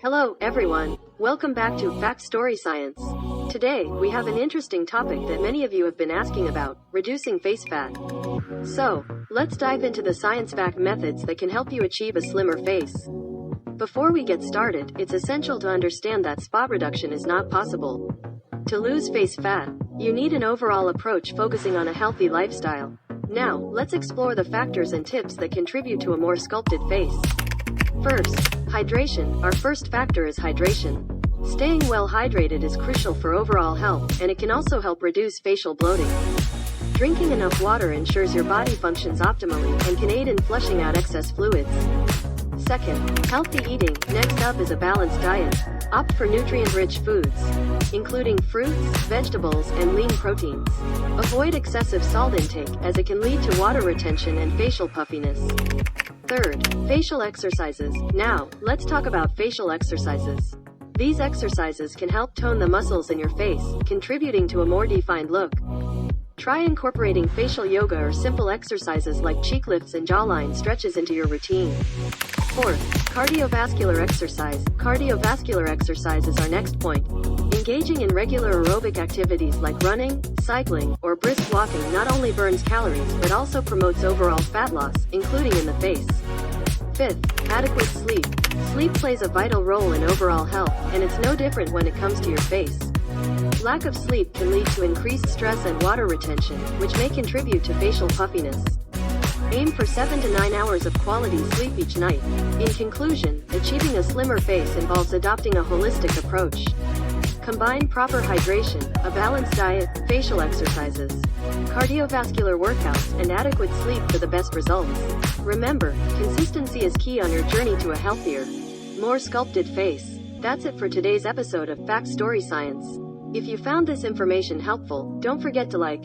Hello, everyone. Welcome back to Fact Story Science. Today, we have an interesting topic that many of you have been asking about, reducing face fat. So, let's dive into the science-backed methods that can help you achieve a slimmer face. Before we get started, it's essential to understand that spot reduction is not possible. To lose face fat, you need an overall approach focusing on a healthy lifestyle. Now, let's explore the factors and tips that contribute to a more sculpted face. First, hydration. Our first factor is hydration. Staying well hydrated is crucial for overall health, and it can also help reduce facial bloating. Drinking enough water ensures your body functions optimally and can aid in flushing out excess fluids. Second, healthy eating. Next up is a balanced diet. Opt for nutrient-rich foods, including fruits, vegetables, and lean proteins. Avoid excessive salt intake, as it can lead to water retention and facial puffiness. Third, facial exercises. Now, let's talk about facial exercises. These exercises can help tone the muscles in your face, contributing to a more defined look. Try incorporating facial yoga or simple exercises like cheek lifts and jawline stretches into your routine. Fourth, cardiovascular exercise. Cardiovascular exercise is our next point. Engaging in regular aerobic activities like running, cycling, or brisk walking not only burns calories but also promotes overall fat loss, including in the face. Fifth, adequate sleep. Sleep plays a vital role in overall health, and it's no different when it comes to your face. Lack of sleep can lead to increased stress and water retention, which may contribute to facial puffiness. Aim for 7 to 9 hours of quality sleep each night. In conclusion, achieving a slimmer face involves adopting a holistic approach. Combine proper hydration, a balanced diet, facial exercises, cardiovascular workouts, and adequate sleep for the best results. Remember, consistency is key on your journey to a healthier, more sculpted face. That's it for today's episode of Fact Story Science. If you found this information helpful, don't forget to like,